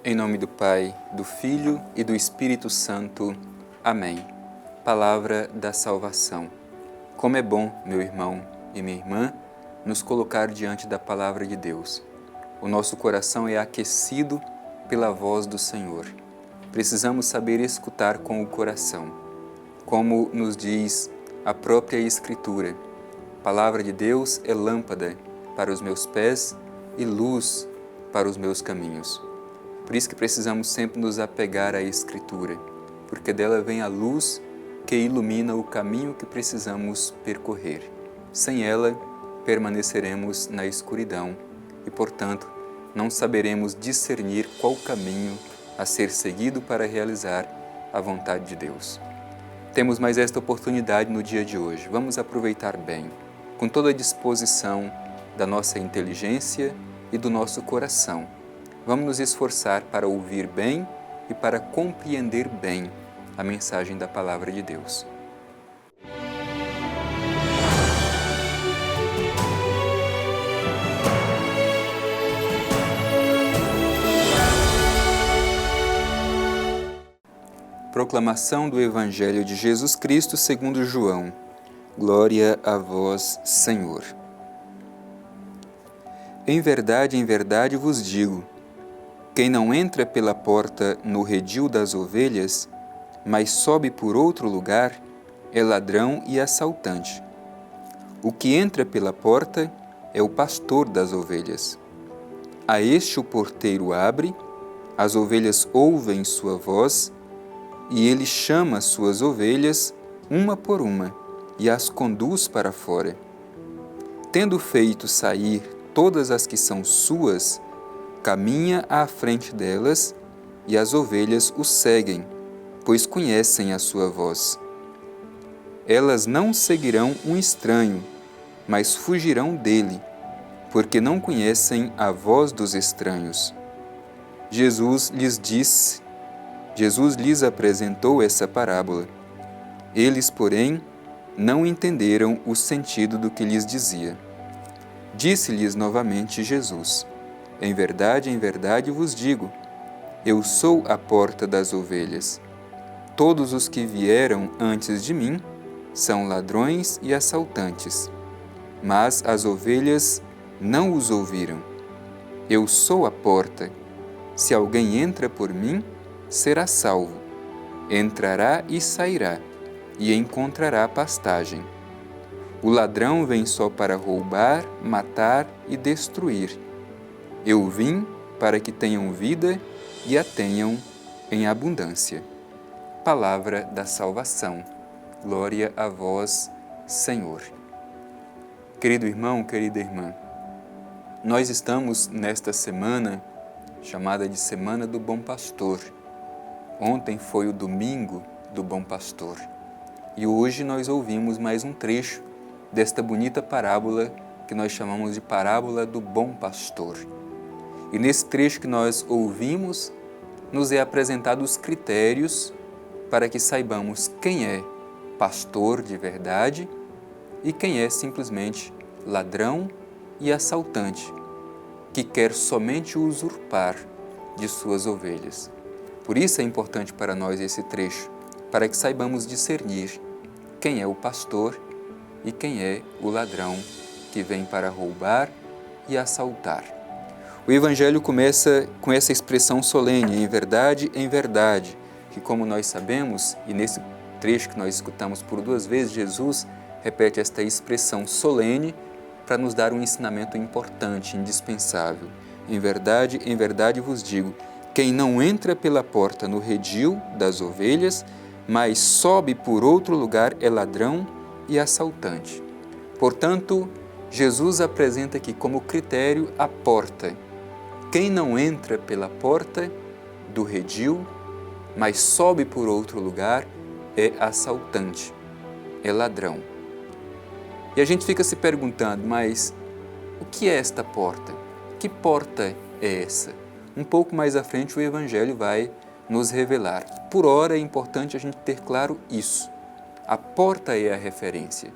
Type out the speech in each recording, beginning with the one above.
Em nome do Pai, do Filho e do Espírito Santo. Amém. Palavra da salvação. Como é bom, meu irmão e minha irmã, nos colocar diante da Palavra de Deus. O nosso coração é aquecido pela voz do Senhor. Precisamos saber escutar com o coração. Como nos diz a própria Escritura, a Palavra de Deus é lâmpada para os meus pés e luz para os meus caminhos. Por isso que precisamos sempre nos apegar à Escritura, porque dela vem a luz que ilumina o caminho que precisamos percorrer. Sem ela, permaneceremos na escuridão e, portanto, não saberemos discernir qual caminho a ser seguido para realizar a vontade de Deus. Temos mais esta oportunidade no dia de hoje. Vamos aproveitar bem, com toda a disposição da nossa inteligência e do nosso coração. Vamos nos esforçar para ouvir bem e para compreender bem a mensagem da Palavra de Deus. Proclamação do Evangelho de Jesus Cristo segundo João. Glória a vós, Senhor. Em verdade vos digo, quem não entra pela porta no redil das ovelhas, mas sobe por outro lugar, é ladrão e assaltante. O que entra pela porta é o pastor das ovelhas. A este o porteiro abre, as ovelhas ouvem sua voz, e ele chama suas ovelhas, uma por uma, e as conduz para fora. Tendo feito sair todas as que são suas, caminha à frente delas, e as ovelhas o seguem, pois conhecem a sua voz. Elas não seguirão um estranho, mas fugirão dele, porque não conhecem a voz dos estranhos. Jesus lhes apresentou essa parábola. Eles, porém, não entenderam o sentido do que lhes dizia. Disse-lhes novamente Jesus: em verdade vos digo, eu sou a porta das ovelhas. Todos os que vieram antes de mim são ladrões e assaltantes, mas as ovelhas não os ouviram. Eu sou a porta. Se alguém entra por mim, será salvo. Entrará e sairá, e encontrará pastagem. O ladrão vem só para roubar, matar e destruir. Eu vim para que tenham vida e a tenham em abundância. Palavra da salvação. Glória a vós, Senhor. Querido irmão, querida irmã, nós estamos nesta semana chamada de Semana do Bom Pastor. Ontem foi o Domingo do Bom Pastor e hoje nós ouvimos mais um trecho desta bonita parábola que nós chamamos de Parábola do Bom Pastor. E nesse trecho que nós ouvimos, nos é apresentado os critérios para que saibamos quem é pastor de verdade e quem é simplesmente ladrão e assaltante, que quer somente usurpar de suas ovelhas. Por isso é importante para nós esse trecho, para que saibamos discernir quem é o pastor e quem é o ladrão que vem para roubar e assaltar. O Evangelho começa com essa expressão solene, em verdade, que como nós sabemos, e nesse trecho que nós escutamos por 2 vezes, Jesus repete esta expressão solene para nos dar um ensinamento importante, indispensável. Em verdade vos digo, quem não entra pela porta no redil das ovelhas, mas sobe por outro lugar é ladrão e assaltante. Portanto, Jesus apresenta aqui como critério a porta. Quem não entra pela porta do redil, mas sobe por outro lugar, é assaltante, é ladrão. E a gente fica se perguntando, mas o que é esta porta? Que porta é essa? Um pouco mais à frente o Evangelho vai nos revelar. Por ora é importante a gente ter claro isso. A porta é a referência.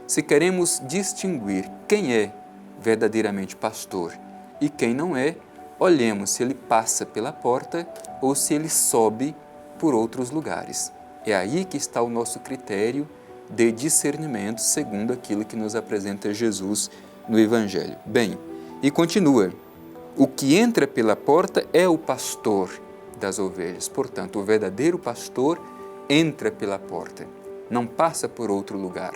Se queremos distinguir quem é verdadeiramente pastor e quem não é, olhemos se ele passa pela porta ou se ele sobe por outros lugares. É aí que está o nosso critério de discernimento, segundo aquilo que nos apresenta Jesus no Evangelho. Bem, e continua: o que entra pela porta é o pastor das ovelhas. Portanto, o verdadeiro pastor entra pela porta, não passa por outro lugar,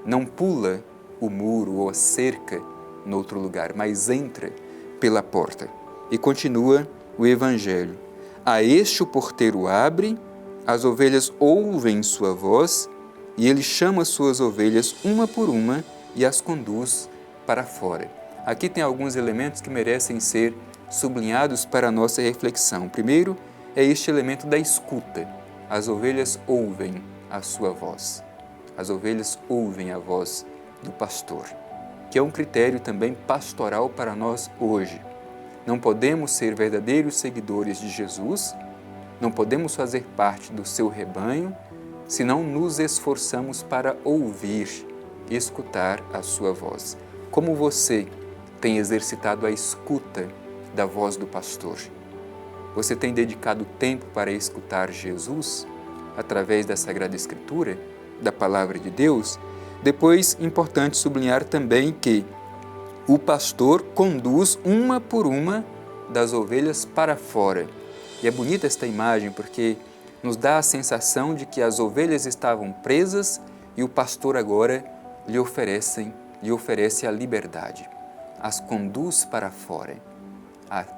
não pula o muro ou a cerca em outro lugar, mas entra pela porta. E continua o Evangelho: a este o porteiro abre, as ovelhas ouvem sua voz, e ele chama suas ovelhas uma por uma e as conduz para fora. Aqui tem alguns elementos que merecem ser sublinhados para a nossa reflexão. Primeiro é este elemento da escuta. As ovelhas ouvem a sua voz. As ovelhas ouvem a voz do pastor, que é um critério também pastoral para nós hoje. Não podemos ser verdadeiros seguidores de Jesus, não podemos fazer parte do seu rebanho, se não nos esforçamos para ouvir, escutar a sua voz. Como você tem exercitado a escuta da voz do pastor? Você tem dedicado tempo para escutar Jesus através da Sagrada Escritura, da Palavra de Deus? Depois, importante sublinhar também que o pastor conduz uma por uma das ovelhas para fora. E é bonita esta imagem porque nos dá a sensação de que as ovelhas estavam presas e o pastor agora lhe oferece a liberdade, as conduz para fora.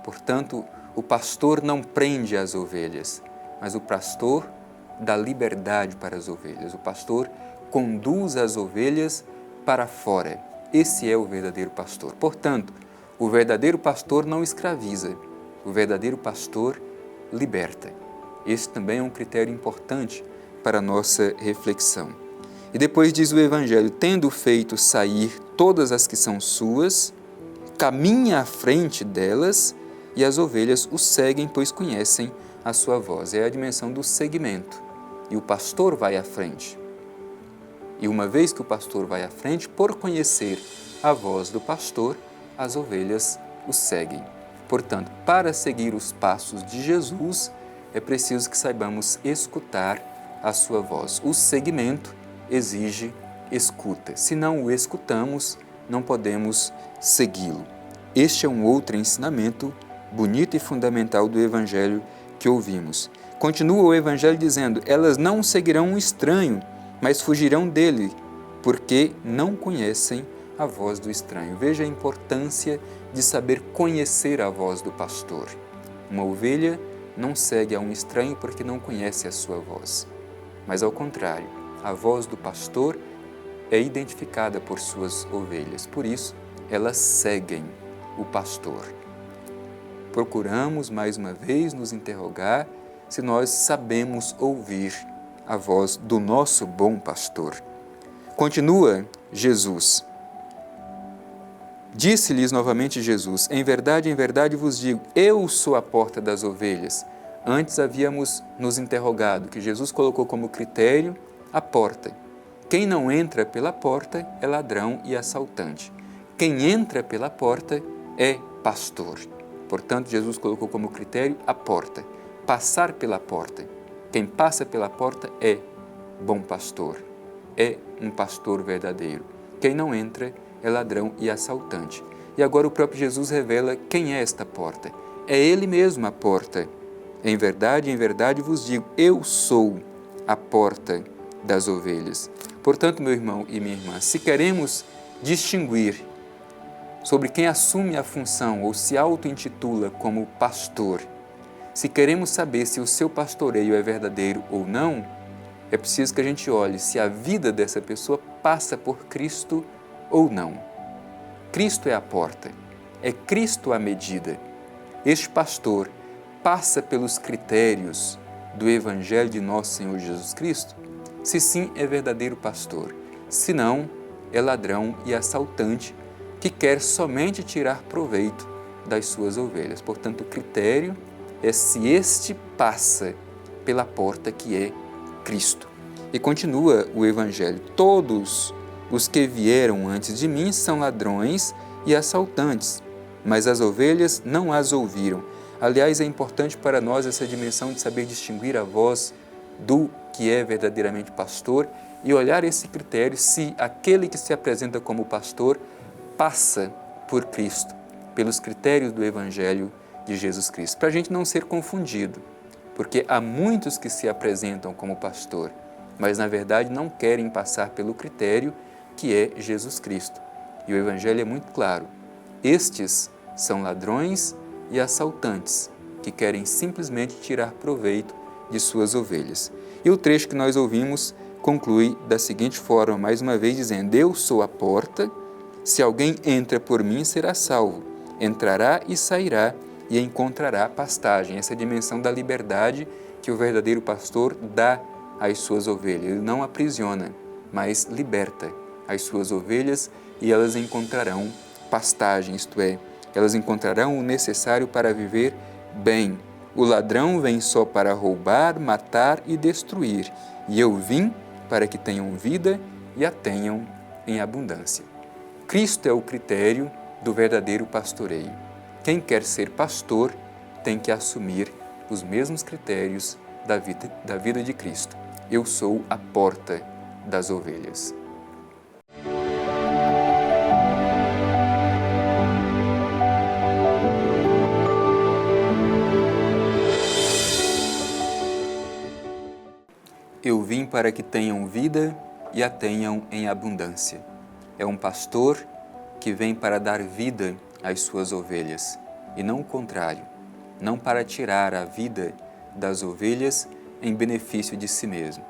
Portanto, o pastor não prende as ovelhas, mas o pastor dá liberdade para as ovelhas. O pastor conduz as ovelhas para fora. Esse é o verdadeiro pastor. Portanto, o verdadeiro pastor não escraviza, o verdadeiro pastor liberta. Esse também é um critério importante para a nossa reflexão. E depois diz o Evangelho: tendo feito sair todas as que são suas, caminha à frente delas e as ovelhas o seguem, pois conhecem a sua voz. É a dimensão do seguimento. E o pastor vai à frente. E uma vez que o pastor vai à frente, por conhecer a voz do pastor, as ovelhas o seguem. Portanto, para seguir os passos de Jesus, é preciso que saibamos escutar a sua voz. O seguimento exige escuta. Se não o escutamos, não podemos segui-lo. Este é um outro ensinamento bonito e fundamental do Evangelho que ouvimos. Continua o Evangelho dizendo: elas não seguirão um estranho, mas fugirão dele, porque não conhecem a voz do estranho. Veja a importância de saber conhecer a voz do pastor. Uma ovelha não segue a um estranho porque não conhece a sua voz. Mas, ao contrário, a voz do pastor é identificada por suas ovelhas. Por isso, elas seguem o pastor. Procuramos, mais uma vez, nos interrogar se nós sabemos ouvir a voz do nosso bom pastor. Continua Jesus. Disse-lhes novamente Jesus: em verdade vos digo, eu sou a porta das ovelhas. Antes havíamos nos interrogado que Jesus colocou como critério a porta. Quem não entra pela porta é ladrão e assaltante. Quem entra pela porta é pastor. Portanto, Jesus colocou como critério a porta. Passar pela porta. Quem passa pela porta é bom pastor, é um pastor verdadeiro. Quem não entra é ladrão e assaltante. E agora o próprio Jesus revela quem é esta porta. É Ele mesmo a porta. Em verdade vos digo, eu sou a porta das ovelhas. Portanto, meu irmão e minha irmã, se queremos distinguir sobre quem assume a função ou se auto-intitula como pastor, se queremos saber se o seu pastoreio é verdadeiro ou não, é preciso que a gente olhe se a vida dessa pessoa passa por Cristo ou não. Cristo é a porta, é Cristo a medida. Este pastor passa pelos critérios do Evangelho de nosso Senhor Jesus Cristo? Se sim, é verdadeiro pastor. Se não, é ladrão e assaltante que quer somente tirar proveito das suas ovelhas. Portanto, o critério é se este passa pela porta que é Cristo. E continua o Evangelho: todos os que vieram antes de mim são ladrões e assaltantes, mas as ovelhas não as ouviram. Aliás, é importante para nós essa dimensão de saber distinguir a voz do que é verdadeiramente pastor e olhar esse critério se aquele que se apresenta como pastor passa por Cristo, pelos critérios do Evangelho de Jesus Cristo, para a gente não ser confundido, porque há muitos que se apresentam como pastor, mas na verdade não querem passar pelo critério que é Jesus Cristo. E o Evangelho é muito claro: estes são ladrões e assaltantes que querem simplesmente tirar proveito de suas ovelhas. E o trecho que nós ouvimos conclui da seguinte forma, mais uma vez dizendo: eu sou a porta, se alguém entra por mim será salvo, entrará e sairá e encontrará pastagem. Essa é a dimensão da liberdade que o verdadeiro pastor dá às suas ovelhas. Ele não aprisiona, mas liberta as suas ovelhas e elas encontrarão pastagem, isto é, elas encontrarão o necessário para viver bem. O ladrão vem só para roubar, matar e destruir, e eu vim para que tenham vida e a tenham em abundância. Cristo é o critério do verdadeiro pastoreio. Quem quer ser pastor tem que assumir os mesmos critérios da vida de Cristo. Eu sou a porta das ovelhas. Eu vim para que tenham vida e a tenham em abundância. É um pastor que vem para dar vida às suas ovelhas, e não o contrário, não para tirar a vida das ovelhas em benefício de si mesmo.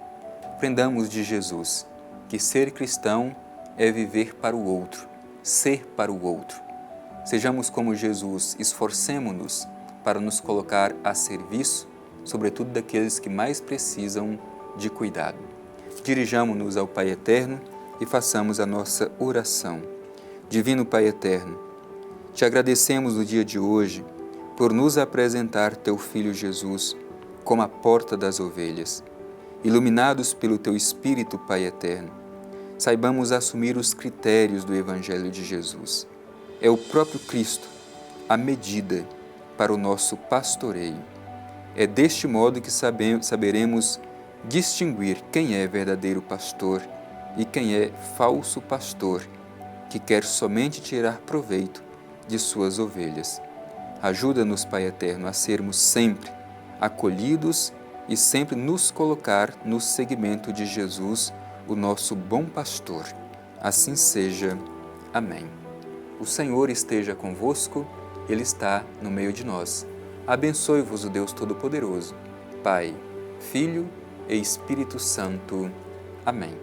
Aprendamos de Jesus que ser cristão é viver para o outro, ser para o outro. Sejamos como Jesus, esforcemo-nos para nos colocar a serviço, sobretudo daqueles que mais precisam de cuidado. Dirijamo-nos ao Pai Eterno e façamos a nossa oração. Divino Pai Eterno, te agradecemos no dia de hoje por nos apresentar teu Filho Jesus como a porta das ovelhas. Iluminados pelo teu Espírito, Pai Eterno, saibamos assumir os critérios do Evangelho de Jesus. É o próprio Cristo a medida para o nosso pastoreio. É deste modo que saberemos distinguir quem é verdadeiro pastor e quem é falso pastor, que quer somente tirar proveito de suas ovelhas. Ajuda-nos, Pai Eterno, a sermos sempre acolhidos e sempre nos colocar no seguimento de Jesus, o nosso bom pastor. Assim seja. Amém. O Senhor esteja convosco, Ele está no meio de nós. Abençoe-vos o Deus Todo-Poderoso, Pai, Filho e Espírito Santo. Amém.